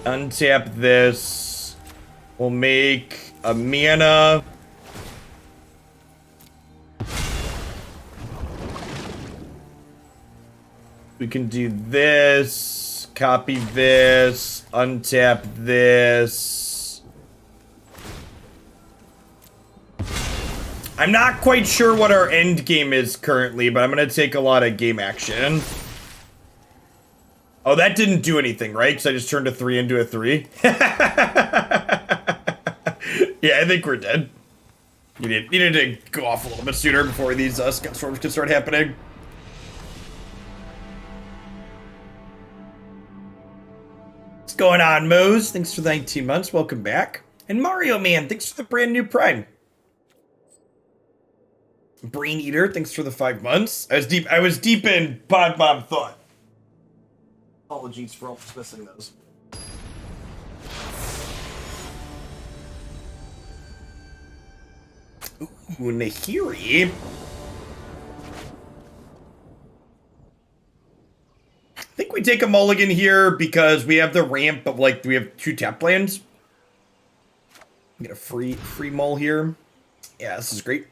Untap this. We'll make a mana. We can do this. Copy this. Untap this. I'm not quite sure what our end game is currently, but I'm going to take a lot of game action. Oh, that didn't do anything, right? Because I just turned a 3 into a 3. Yeah, I think we're dead. Needed to go off a little bit sooner before these Scut Storms can start happening. What's going on, Moze? Thanks for the 19 months. Welcome back. And Mario Man, thanks for the brand new Prime. Brain Eater, thanks for the 5 months. I was deep in Pod Mom thought. Apologies for all missing those. Ooh, Nahiri. I think we take a mulligan here because we have the ramp, but like we have 2 tap lands. Get a free mull here. Yeah, this is great.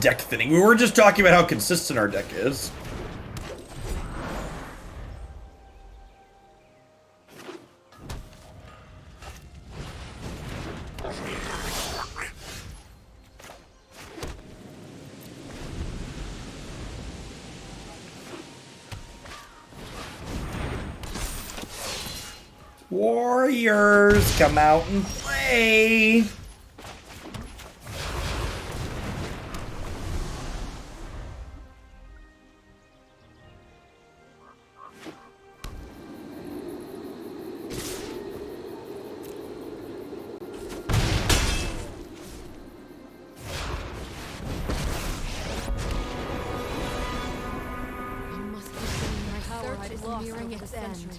Deck thinning. We were just talking about how consistent our deck is. Warriors, come out and play. nearing its end.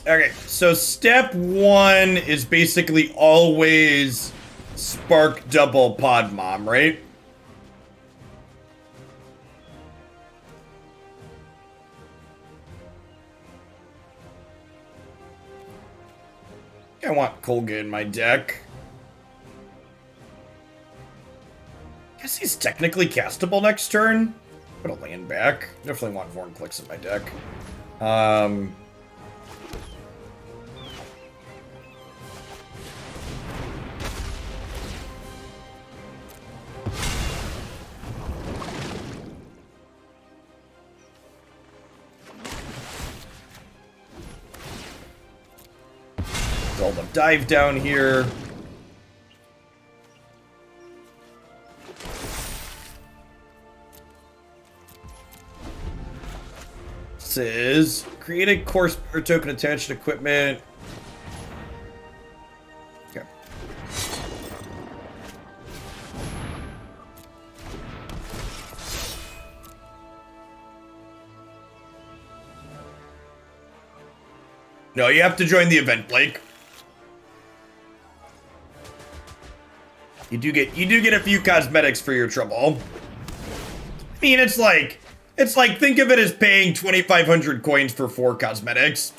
Okay, so step 1 is basically always Spark double Pod Mom, right? I want Kolga in my deck. Guess he's technically castable next turn. Put a land back. Definitely want Vorinclex in my deck. Zelda dive down here. This is create a core spirit token attached to equipment. Okay. No, you have to join the event, Blake. You do get a few cosmetics for your trouble. I mean, it's like think of it as paying 2,500 coins for 4 cosmetics.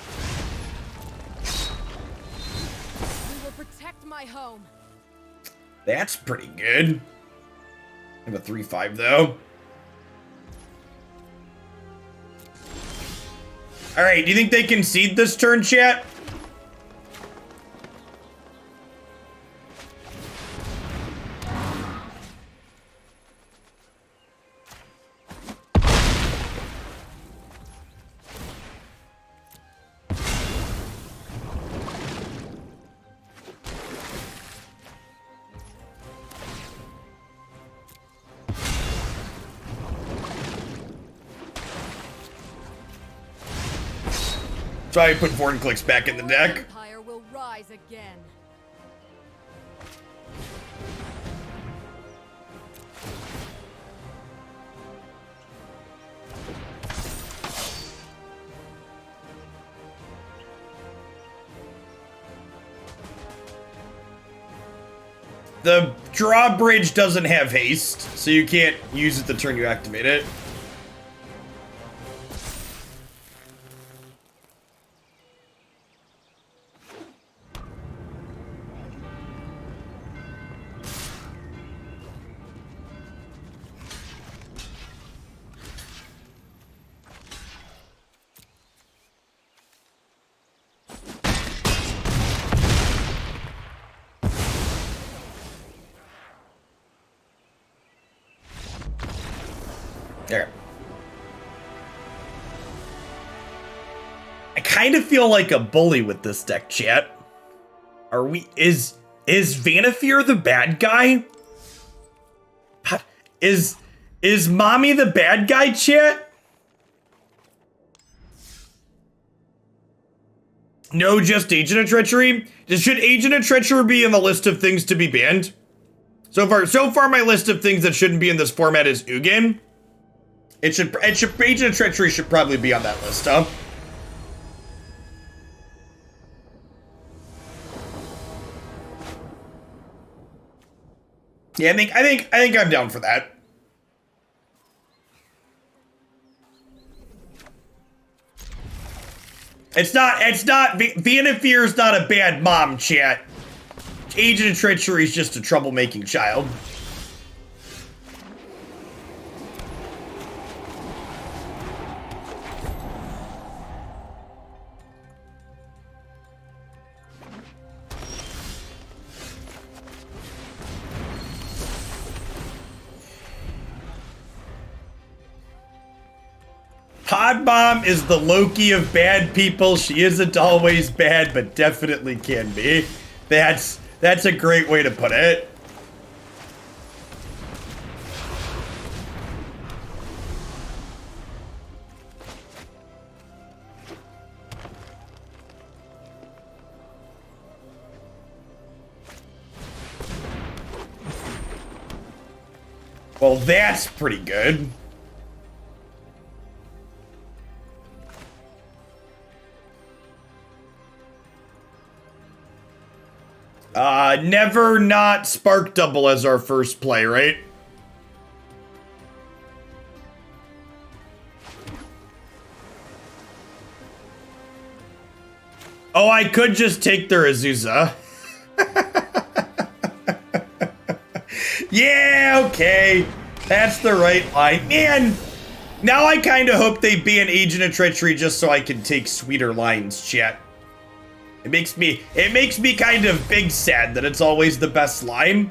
We will protect my home. That's pretty good. I have a 3/5 though. All right, do you think they concede this turn, chat? So I put Vorinclex back in the deck. Empire will rise again. The drawbridge doesn't have haste, so you can't use it the turn you activate it. There. I kind of feel like a bully with this deck, chat. Are we? Is Vannifar the bad guy? Is Mommy the bad guy, chat? No, just Agent of Treachery. Should Agent of Treachery be in the list of things to be banned? So far, my list of things that shouldn't be in this format is Ugin. Agent of Treachery should probably be on that list, huh? Yeah, I think I'm down for that. Vannifar's not a bad mom, chat. Agent of Treachery is just a troublemaking child. Podmom is the Loki of bad people. She isn't always bad, but definitely can be. That's a great way to put it. Well, that's pretty good. Never not Spark Double as our first play, right? Oh, I could just take their Azusa. Yeah, okay. That's the right line. Man, now I kind of hope they ban Agent of Treachery just so I can take sweeter lines, chat. It makes me kind of big sad that it's always the best line.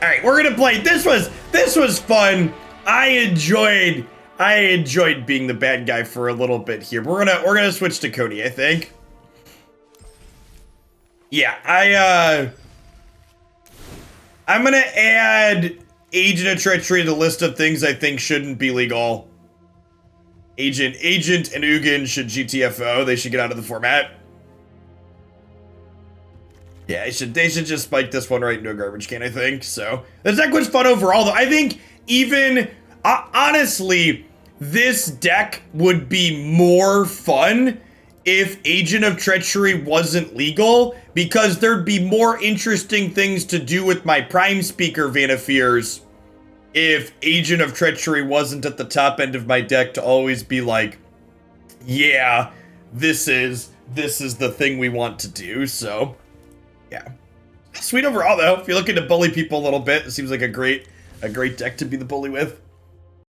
All right, we're gonna play. This was fun. I enjoyed being the bad guy for a little bit here. We're gonna switch to Cody, I think. Yeah, I'm gonna add Agent of Treachery to the list of things I think shouldn't be legal. Agent and Ugin should GTFO. They should get out of the format. Yeah, they should just spike this one right into a garbage can, I think. So, this deck was fun overall, though. I think even, honestly, this deck would be more fun if Agent of Treachery wasn't legal, because there'd be more interesting things to do with my Prime Speaker Vannifiers if Agent of Treachery wasn't at the top end of my deck to always be like, yeah, this is the thing we want to do, so... Yeah. Sweet overall, though. If you're looking to bully people a little bit, it seems like a great deck to be the bully with.